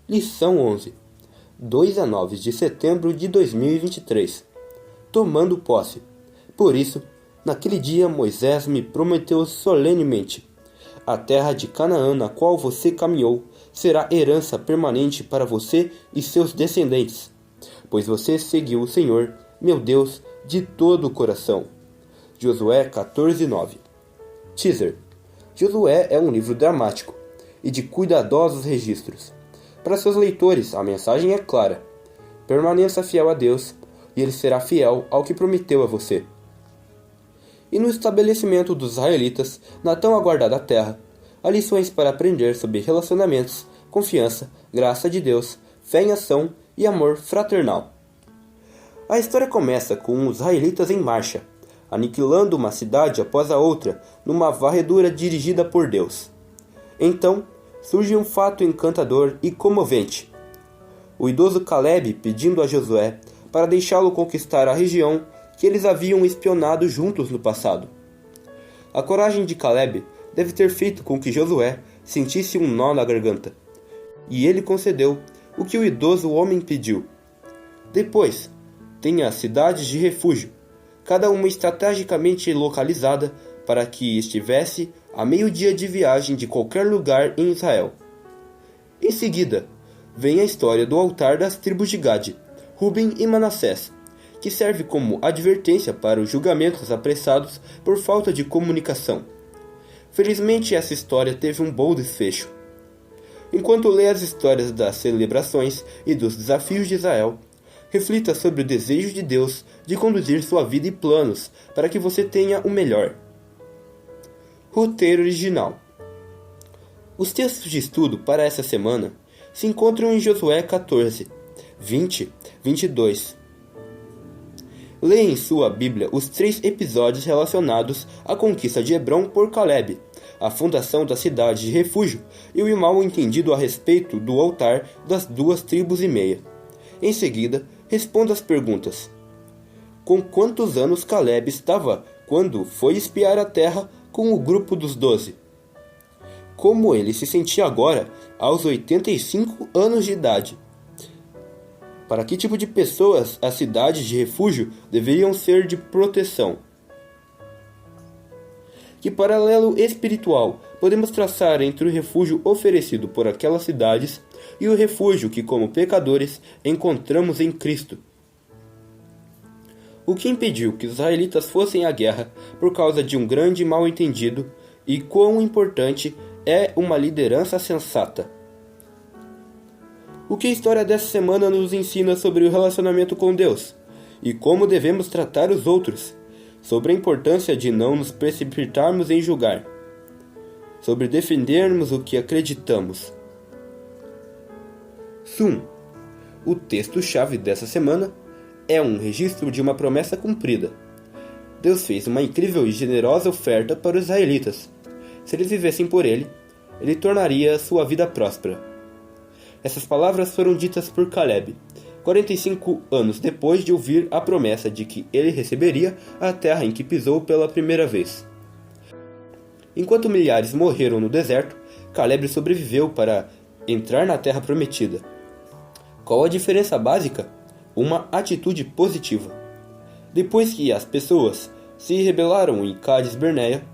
Lição 11. 2 a 9 de setembro de 2023. Tomando posse. Por isso, naquele dia Moisés me prometeu solenemente: a terra de Canaã na qual você caminhou será herança permanente para você e seus descendentes, pois você seguiu o Senhor, meu Deus, de todo o coração. Josué 14:9. Teaser. Josué é um livro dramático e de cuidadosos registros. Para seus leitores, a mensagem é clara: permaneça fiel a Deus, e Ele será fiel ao que prometeu a você. E no estabelecimento dos israelitas, na tão aguardada terra, há lições para aprender sobre relacionamentos, confiança, graça de Deus, fé em ação e amor fraternal. A história começa com os israelitas em marcha, aniquilando uma cidade após a outra numa varredura dirigida por Deus. Então, surge um fato encantador e comovente. O idoso Caleb pedindo a Josué para deixá-lo conquistar a região que eles haviam espionado juntos no passado. A coragem de Caleb deve ter feito com que Josué sentisse um nó na garganta, e ele concedeu o que o idoso homem pediu. Depois, tenha cidades de refúgio, cada uma estrategicamente localizada para que estivesse a meio-dia de viagem de qualquer lugar em Israel. Em seguida, vem a história do altar das tribos de Gade, Ruben e Manassés, que serve como advertência para os julgamentos apressados por falta de comunicação. Felizmente, essa história teve um bom desfecho. Enquanto lê as histórias das celebrações e dos desafios de Israel, reflita sobre o desejo de Deus de conduzir sua vida e planos para que você tenha o melhor. Roteiro original. Os textos de estudo para essa semana se encontram em Josué 14, 20, 22. Leia em sua Bíblia os 3 episódios relacionados à conquista de Hebrom por Caleb, a fundação da cidade de refúgio e o mal entendido a respeito do altar das 2 tribos e meia. Em seguida, responda as perguntas. Com quantos anos Caleb estava quando foi espiar a terra com o grupo dos 12? Como ele se sentia agora, aos 85 anos de idade? Para que tipo de pessoas as cidades de refúgio deveriam ser de proteção? Que paralelo espiritual podemos traçar entre o refúgio oferecido por aquelas cidades e o refúgio que, como pecadores, encontramos em Cristo? O que impediu que os israelitas fossem à guerra por causa de um grande mal-entendido, e quão importante é uma liderança sensata? O que a história dessa semana nos ensina sobre o relacionamento com Deus e como devemos tratar os outros, sobre a importância de não nos precipitarmos em julgar, sobre defendermos o que acreditamos. Sum. O texto-chave dessa semana é um registro de uma promessa cumprida. Deus fez uma incrível e generosa oferta para os israelitas. Se eles vivessem por ele tornaria sua vida próspera. Essas palavras foram ditas por Caleb, 45 anos depois de ouvir a promessa de que ele receberia a terra em que pisou pela primeira vez. Enquanto milhares morreram no deserto, Caleb sobreviveu para entrar na terra prometida. Qual a diferença básica? Uma atitude positiva. Depois que as pessoas se rebelaram em Cades Barneia,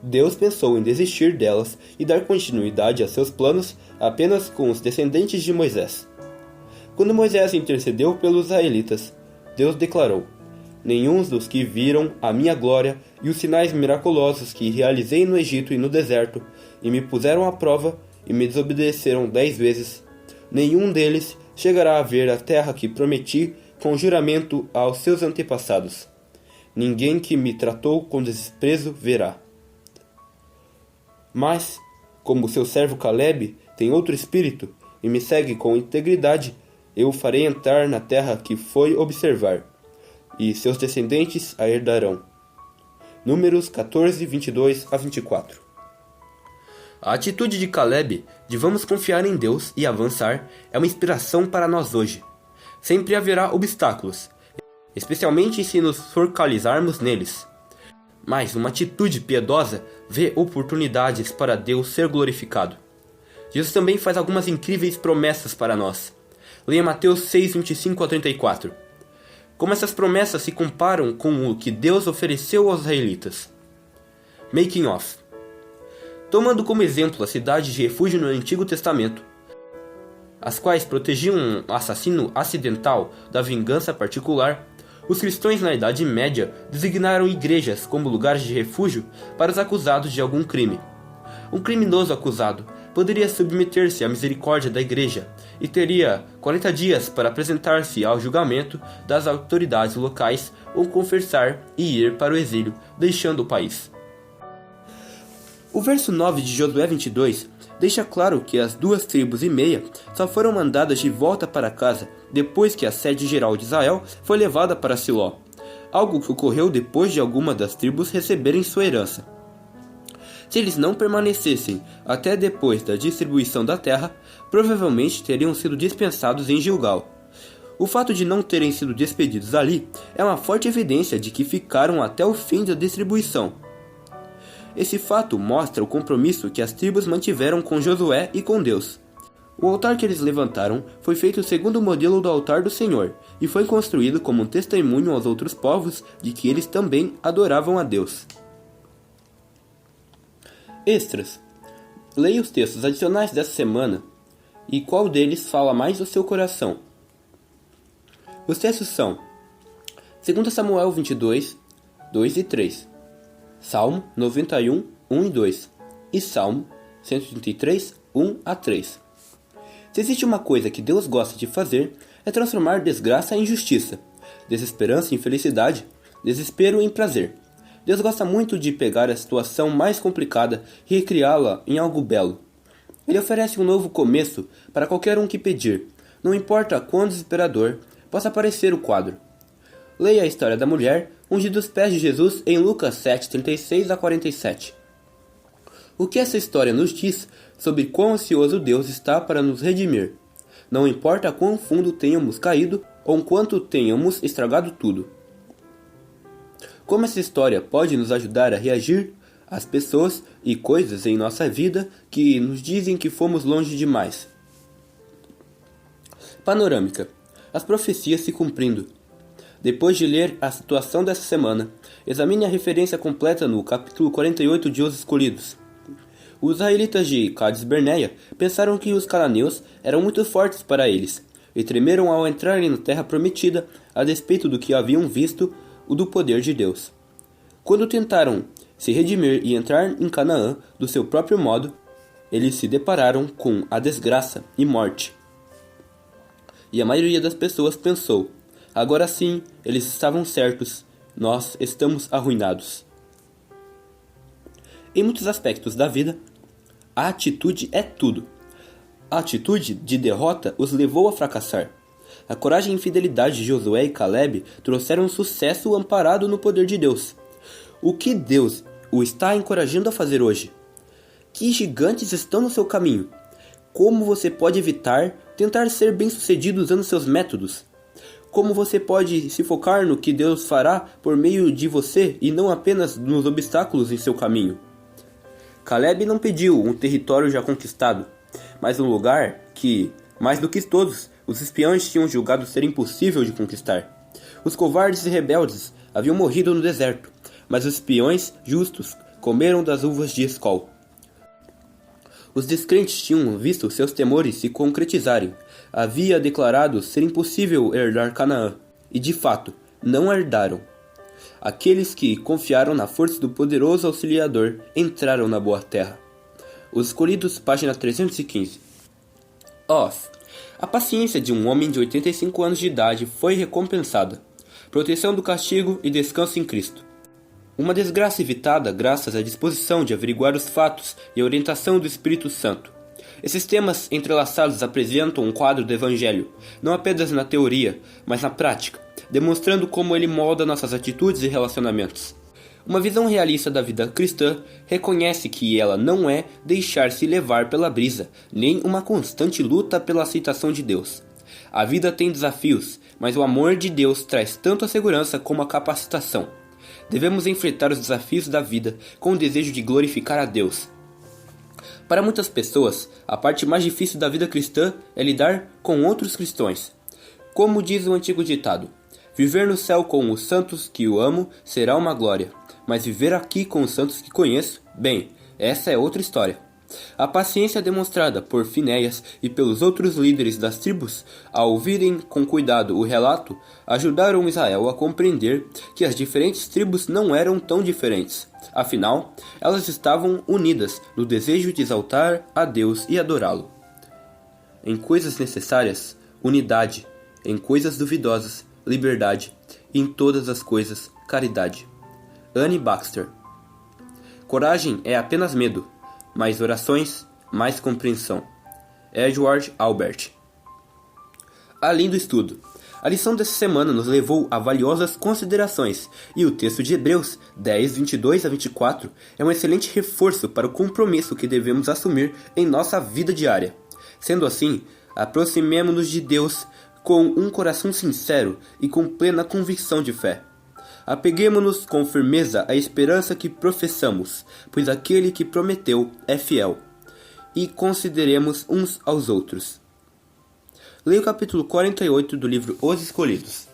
Deus pensou em desistir delas e dar continuidade a seus planos apenas com os descendentes de Moisés. Quando Moisés intercedeu pelos israelitas, Deus declarou: nenhum dos que viram a minha glória e os sinais miraculosos que realizei no Egito e no deserto, e me puseram à prova e me desobedeceram 10 vezes, nenhum deles chegará a ver a terra que prometi com juramento aos seus antepassados. Ninguém que me tratou com desprezo verá. Mas, como seu servo Caleb tem outro espírito e me segue com integridade, eu o farei entrar na terra que foi observar, e seus descendentes a herdarão. Números 14, 22 a 24. A atitude de Caleb de vamos confiar em Deus e avançar é uma inspiração para nós hoje. Sempre haverá obstáculos, especialmente se nos focalizarmos neles. Mas uma atitude piedosa vê oportunidades para Deus ser glorificado. Jesus também faz algumas incríveis promessas para nós. Leia Mateus 6, 25 a 34. Como essas promessas se comparam com o que Deus ofereceu aos israelitas. Making of. Tomando como exemplo a cidade de refúgio no Antigo Testamento, as quais protegiam um assassino acidental da vingança particular, os cristãos na Idade Média designaram igrejas como lugares de refúgio para os acusados de algum crime. Um criminoso acusado poderia submeter-se à misericórdia da igreja e teria 40 dias para apresentar-se ao julgamento das autoridades locais ou confessar e ir para o exílio, deixando o país. O verso 9 de Josué 22 deixa claro que as 2,5 tribos só foram mandadas de volta para casa depois que a sede geral de Israel foi levada para Siló, algo que ocorreu depois de alguma das tribos receberem sua herança. Se eles não permanecessem até depois da distribuição da terra, provavelmente teriam sido dispensados em Gilgal. O fato de não terem sido despedidos ali é uma forte evidência de que ficaram até o fim da distribuição. Esse fato mostra o compromisso que as tribos mantiveram com Josué e com Deus. O altar que eles levantaram foi feito segundo o modelo do altar do Senhor e foi construído como um testemunho aos outros povos de que eles também adoravam a Deus. Extras. Leia os textos adicionais dessa semana e qual deles fala mais do seu coração. Os textos são 2 Samuel 22, 2 e 3, Salmo 91, 1 e 2 e Salmo 133, 1 a 3. Se existe uma coisa que Deus gosta de fazer, é transformar desgraça em justiça, desesperança em felicidade, desespero em prazer. Deus gosta muito de pegar a situação mais complicada e recriá-la em algo belo. Ele oferece um novo começo para qualquer um que pedir, não importa quão desesperador possa parecer o quadro. Leia a história da mulher ungida os pés de Jesus em Lucas 7, 36 a 47. O que essa história nos diz sobre quão ansioso Deus está para nos redimir. Não importa quão fundo tenhamos caído ou quanto tenhamos estragado tudo. Como essa história pode nos ajudar a reagir às pessoas e coisas em nossa vida que nos dizem que fomos longe demais. Panorâmica. As profecias se cumprindo. Depois de ler a situação dessa semana, examine a referência completa no capítulo 48 de Os Escolhidos. Os israelitas de Cades Barneia pensaram que os cananeus eram muito fortes para eles, e tremeram ao entrarem na terra prometida, a despeito do que haviam visto o do poder de Deus. Quando tentaram se redimir e entrar em Canaã do seu próprio modo, eles se depararam com a desgraça e morte. E a maioria das pessoas pensou: agora sim, eles estavam certos, nós estamos arruinados. Em muitos aspectos da vida, a atitude é tudo. A atitude de derrota os levou a fracassar. A coragem e fidelidade de Josué e Caleb trouxeram sucesso amparado no poder de Deus. O que Deus o está encorajando a fazer hoje? Que gigantes estão no seu caminho? Como você pode tentar ser bem-sucedido usando seus métodos? Como você pode se focar no que Deus fará por meio de você e não apenas nos obstáculos em seu caminho? Caleb não pediu um território já conquistado, mas um lugar que, mais do que todos, os espiões tinham julgado ser impossível de conquistar. Os covardes e rebeldes haviam morrido no deserto, mas os espiões justos comeram das uvas de Escol. Os descrentes tinham visto seus temores se concretizarem. Havia declarado ser impossível herdar Canaã, e de fato, não herdaram. Aqueles que confiaram na força do poderoso auxiliador entraram na boa terra. Os Escolhidos, página 315. Oz. A paciência de um homem de 85 anos de idade foi recompensada. Proteção do castigo e descanso em Cristo. Uma desgraça evitada graças à disposição de averiguar os fatos e a orientação do Espírito Santo. Esses temas entrelaçados apresentam um quadro do Evangelho, não apenas na teoria, mas na prática, demonstrando como ele molda nossas atitudes e relacionamentos. Uma visão realista da vida cristã reconhece que ela não é deixar-se levar pela brisa, nem uma constante luta pela aceitação de Deus. A vida tem desafios, mas o amor de Deus traz tanto a segurança como a capacitação. Devemos enfrentar os desafios da vida com o desejo de glorificar a Deus. Para muitas pessoas, a parte mais difícil da vida cristã é lidar com outros cristãos. Como diz o antigo ditado, viver no céu com os santos que o amo será uma glória, mas viver aqui com os santos que conheço, bem, essa é outra história. A paciência demonstrada por Finéias e pelos outros líderes das tribos, ao ouvirem com cuidado o relato, ajudaram Israel a compreender que as diferentes tribos não eram tão diferentes. Afinal, elas estavam unidas no desejo de exaltar a Deus e adorá-lo. Em coisas necessárias, unidade; em coisas duvidosas, liberdade; e em todas as coisas, caridade. Anne Baxter. Coragem é apenas medo, mais orações, mais compreensão. Edward Albert. Além do estudo, a lição dessa semana nos levou a valiosas considerações, e o texto de Hebreus 10, 22 a 24 é um excelente reforço para o compromisso que devemos assumir em nossa vida diária. Sendo assim, aproximemo-nos de Deus com um coração sincero e com plena convicção de fé. Apeguemo-nos com firmeza à esperança que professamos, pois aquele que prometeu é fiel. E consideremos uns aos outros. Leia o capítulo 48 do livro Os Escolhidos.